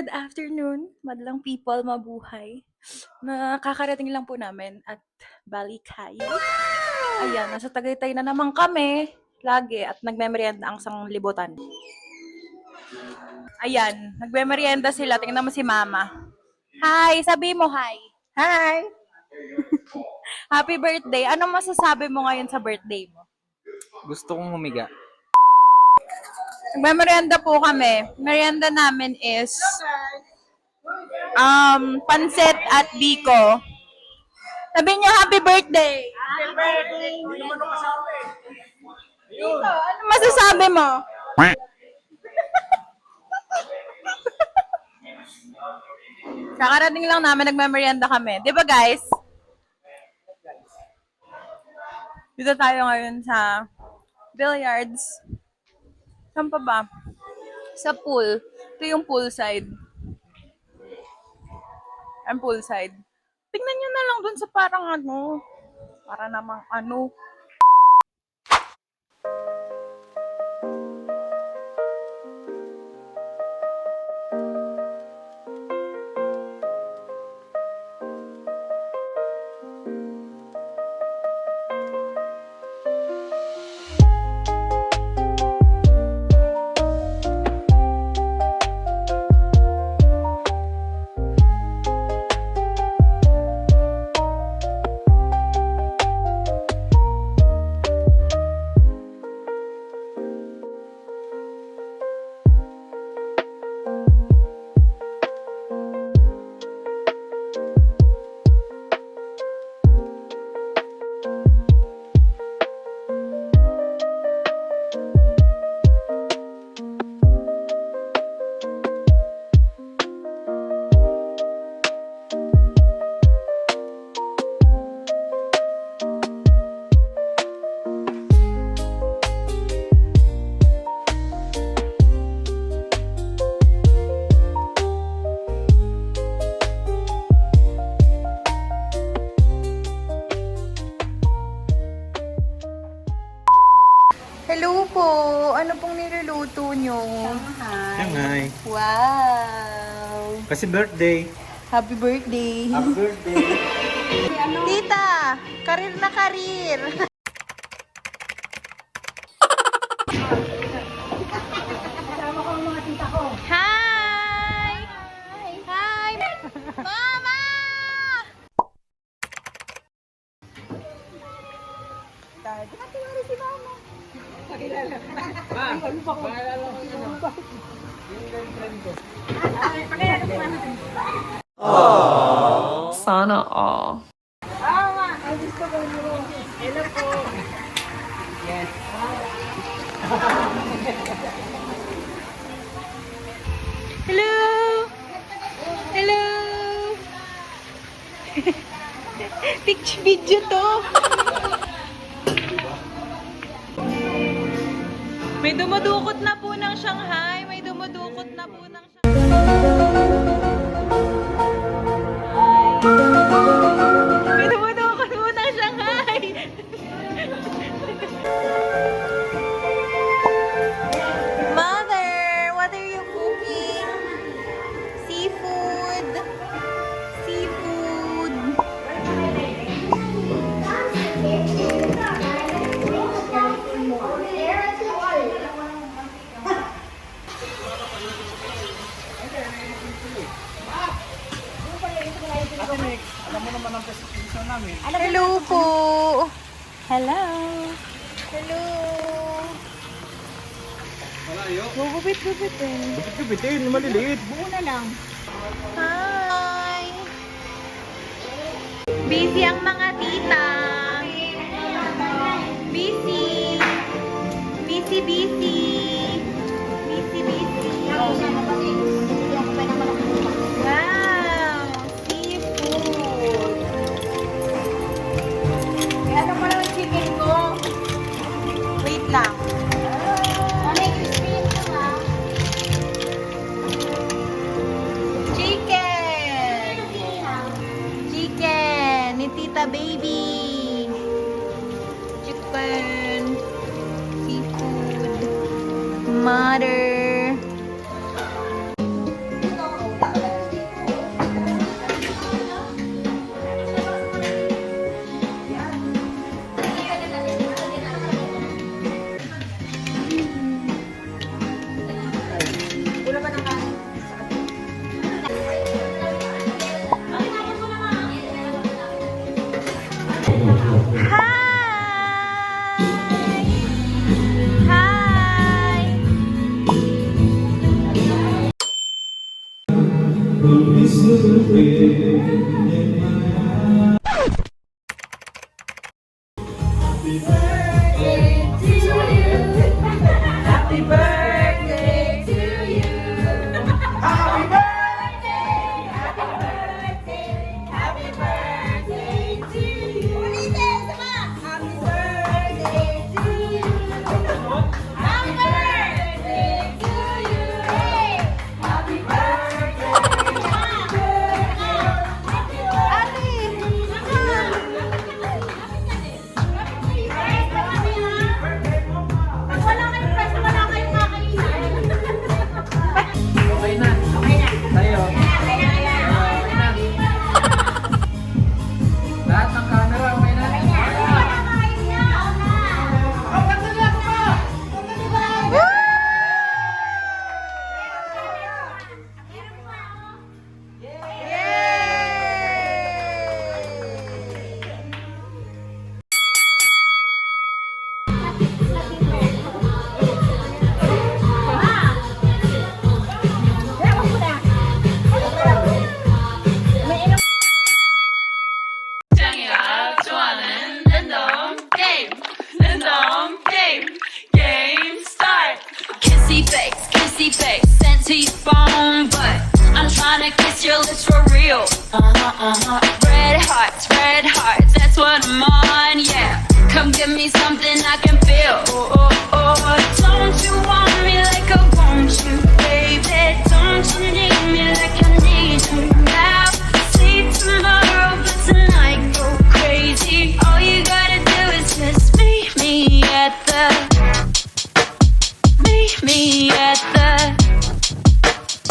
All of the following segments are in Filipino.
Good afternoon, madlang people, mabuhay. Nakakarating lang po namin at Balikay. Ayan, nasa Tagaytay na naman kami lagi at nagmemeryenda ang sanglibutan. Ayan, nagmemeryenda sila. Tingnan mo si Mama. Hi, sabi mo hi. Hi! Happy birthday. Ano masasabi mo ngayon sa birthday mo? Gusto kong humiga. Nagmemeryenda po kami. Merienda namin is pansit at biko. Sabi niyo happy birthday. Happy birthday! Dito, ano masasabi mo? Kakarating lang namin, nagmemeryenda kami. Di ba guys? Dito tayo ngayon sa billiards. Saan pa ba? Sa pool. Ito yung poolside. Ang poolside. Tingnan nyo na lang dun sa parang ano. Para namang ano. Hello po! Ano pong niluluto nyo? Shanghai. Wow! Kasi birthday. Happy birthday! Happy birthday. Tita! Karir na karir! Hi! Hi! Mama! Nakatiwari si Mama. Sana all. Hello! Hello! Picture video to. May dumudukot na po ng Shanghai. May dumudukot na po ng Shanghai. May dumudukot po ng Shanghai. Mother, what are you cooking? Seafood. Seafood. Hello po. Hello. Hello. Gugupit-gupitin. Bitin, maliliit. Hi! Busy ang mga tita. Busy. Busy, busy. Busy, busy. Wow! Seafood. Ano pa lang chicken ko? Wait lang. Chicken! Chicken! Ni Tita Baby! Chicken! Seafood! Mother! 짱이가 좋아하는 랜덤 게임. 랜덤 게임. Game start. Kissy face, sent to your phone, but I'm trying to kiss your lips for real. Red hearts, that's what I'm on, yeah. Come give me something I can feel. Don't you want me like I want you, baby? Don't you need me like I need you now? See tomorrow, but tonight go crazy. All you gotta do is just meet me at the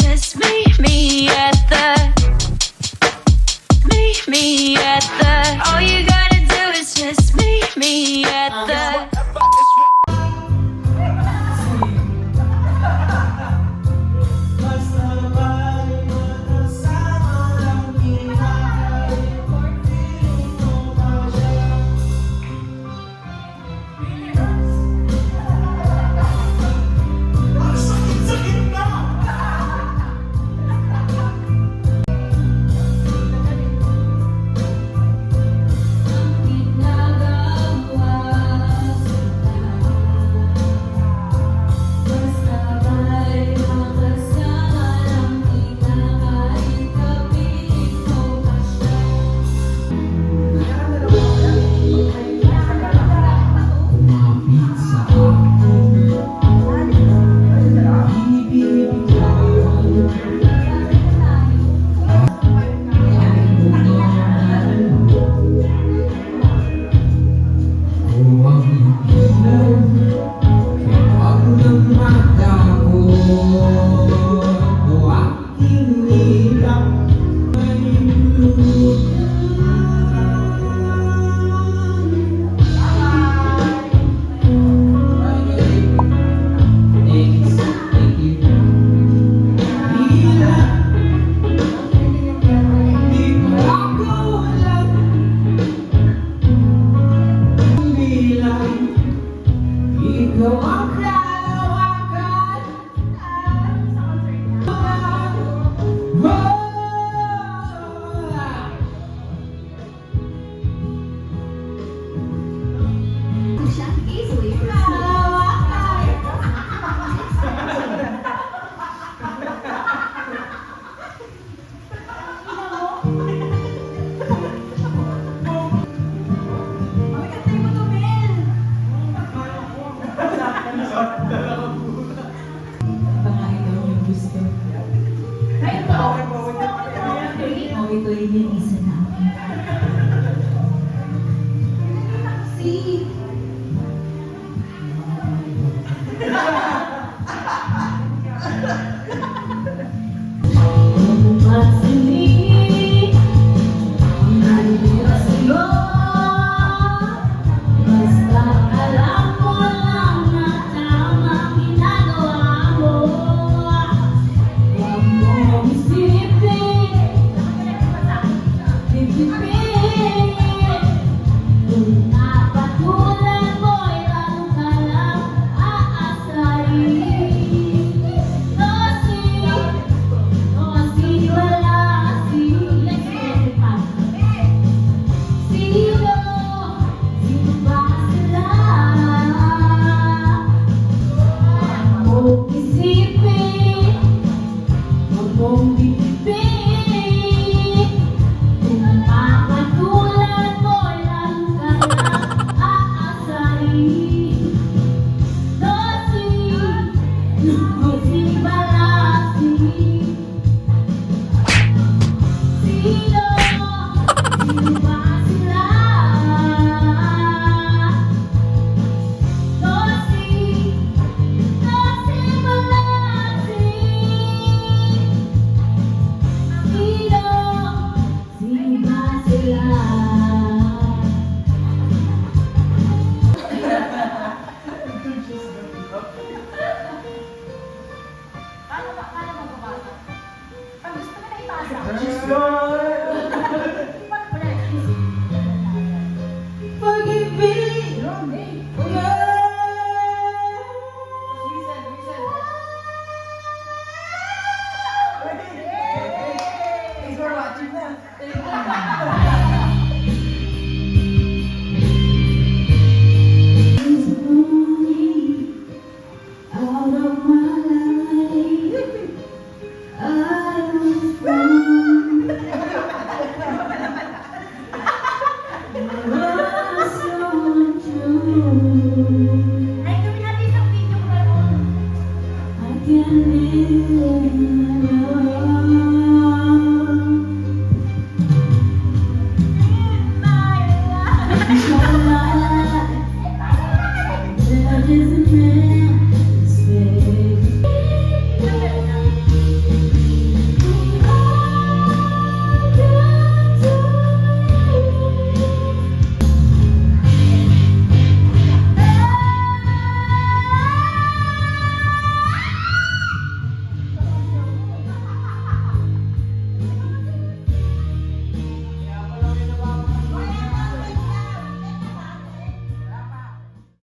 just meet me at the all you gotta do is just meet me at the Ito'y linisan namin. If you iyong bibig. Kung makatulad mo lang kaya aasahin. Nosi balasi. Sino ba sila? Nosi balasi. Sino ba sila? Out of my life, I was wrong. Was so untrue. I can't live alone. My life, there is a mistake.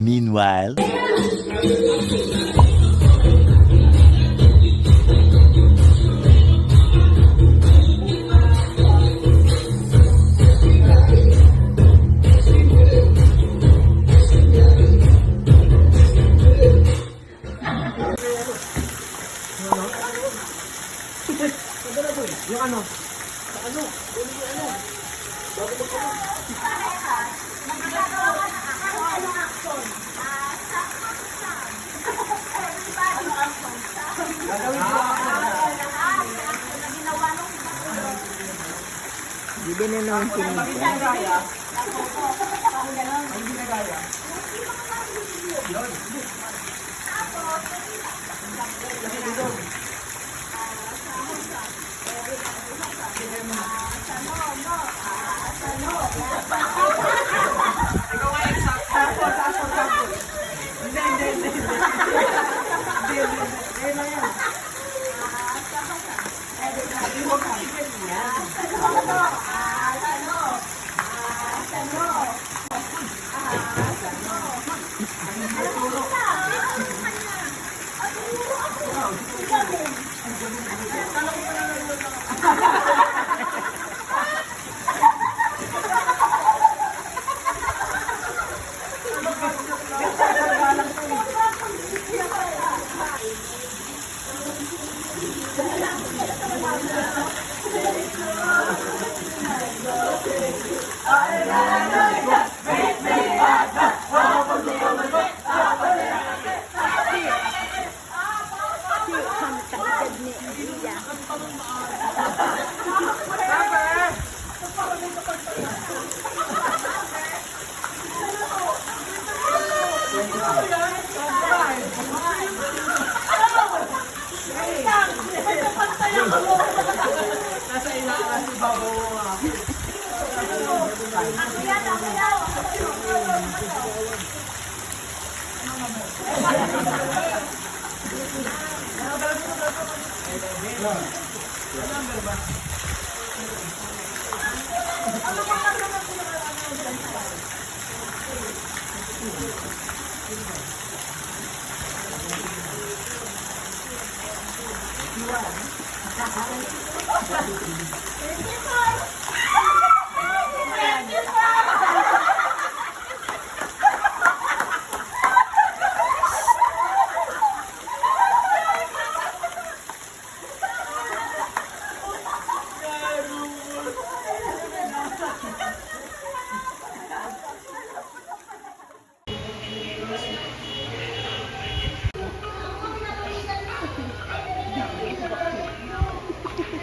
Meanwhile,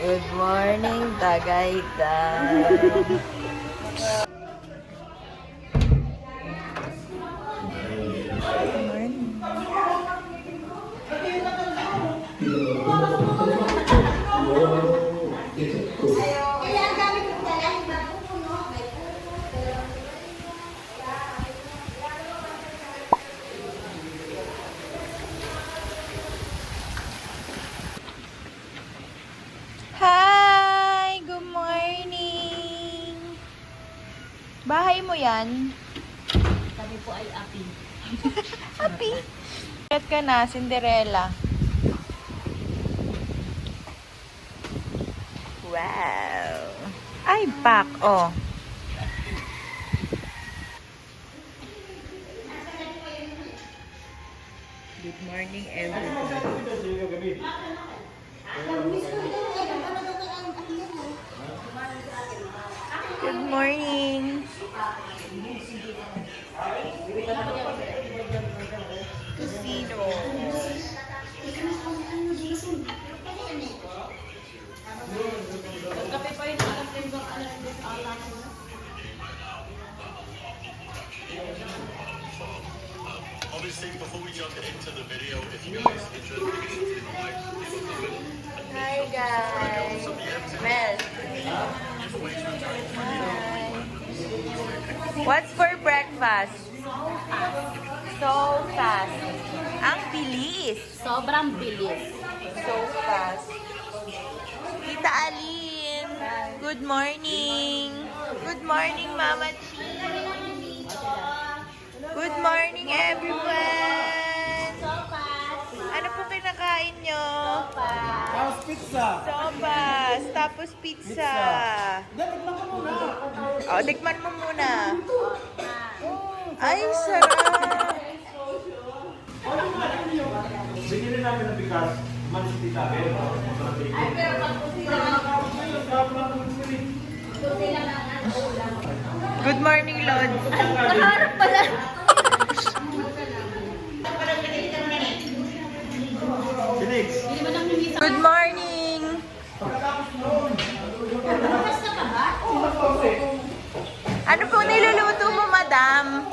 Good morning, Tagaytay. Hi! Good morning! Bahay mo yan? Kami po ay api. Happy! Get ka na, Cinderella. Wow! Ay, back, oh. Good morning, everybody. Good morning. Casino. Obviously, before we jump into the video, if you guys interested, Hi, guys. Mel. Hi. What's for breakfast? So fast. Ang bilis. Sobrang bilis. So fast. Tita Aline. Good morning. Good morning, Mama Chi. Good morning, everyone. Ano po kinakain nyo? Tapos pizza. Sopas. Tapos pizza. Tikman ko muna. O, tikman mo muna. Ay, sarap. Binili namin ng bigas. Manis tita. Pero masarap din. Ay, pero pag Good morning, Lord. Naharap pala. Phoenix. Good morning. Ano po niluluto mo, madam?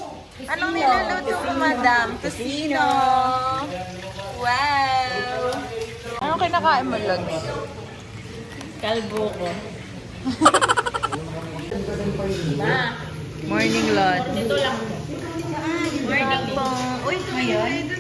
Anong niluluto mo, madam? Tocino. Wow. Anong kinakain mo, Lord? Kalbo ko. Morning, Lord. Ito lang. Morning po. Uy, ngayon?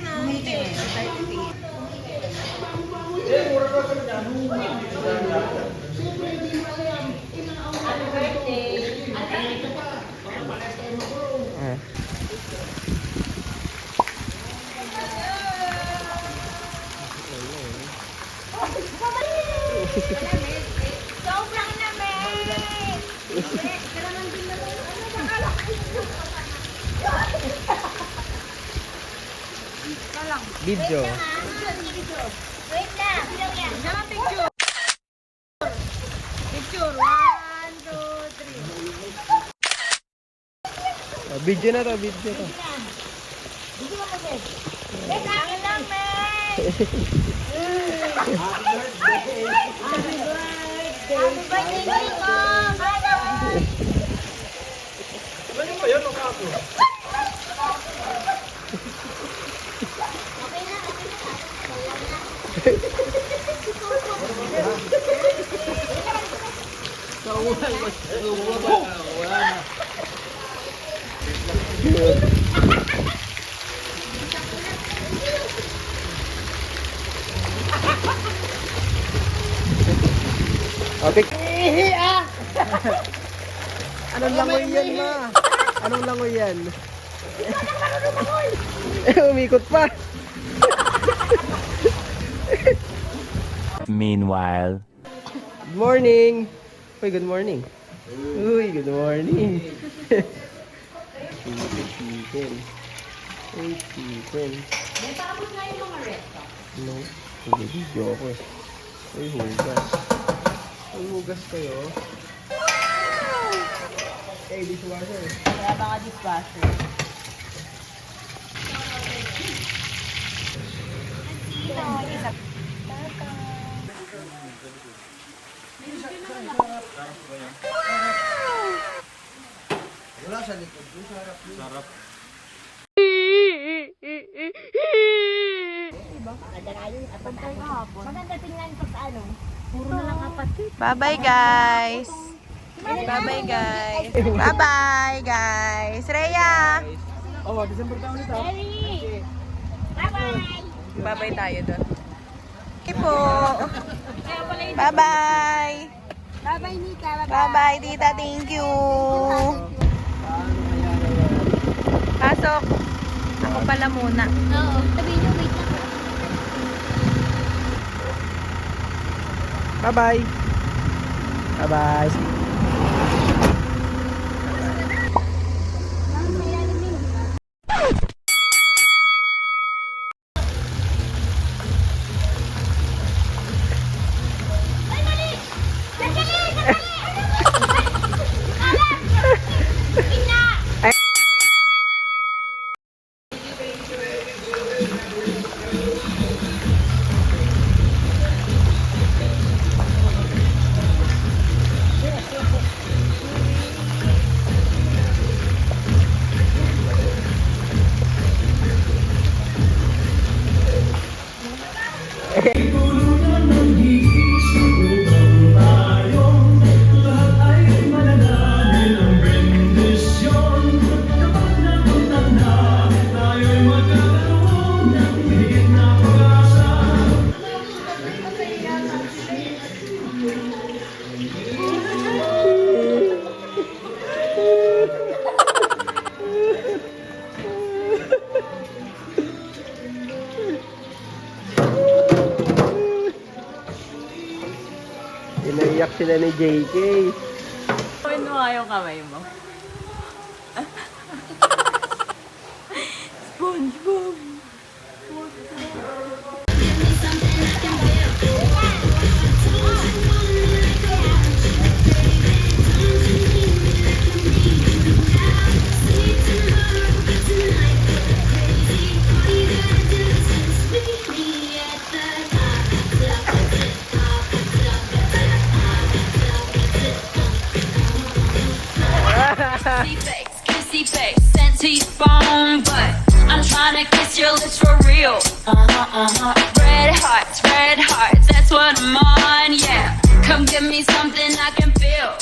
Sobrang namin! Video. Wait lang. Bilang yan. Picture. 1, 2, 3. Video na to, video to. Wait lang. Lang, men! Happy birthday ko! Ano ba yun? Ang ako. Apik. Anong langoy yan, ma? Anong langoy yan? Umikot pa. Meanwhile. Good morning. Uy, good morning. Uy, good morning. Chicken. Uy, chicken. No, nag-video ako eh. Uy, hugas. Uy, hugas kayo. Hey, dishwasher. Kaya baka dishwasher. Maganda tingnan pag ano. Puro na lang kapatid. Bye-bye, guys. Bye-bye, guys. Bye-bye, guys. Rhea! Mary! Bye-bye! Bye-bye tayo doon. Okay po. Bye-bye. Bye-bye, Nika. Bye-bye, tita. Thank you. Pasok. Ako pala muna. Oo. Sabihin niyo, wait lang. Bye-bye. Bye-bye. Inaiyak sila ni JK. Gawin mo nga yung kamay mo. SpongeBob. Kissy face, sent to your phone, but I'm trying to kiss your lips for real. Red hearts, that's what I'm on, yeah. Come give me something I can feel.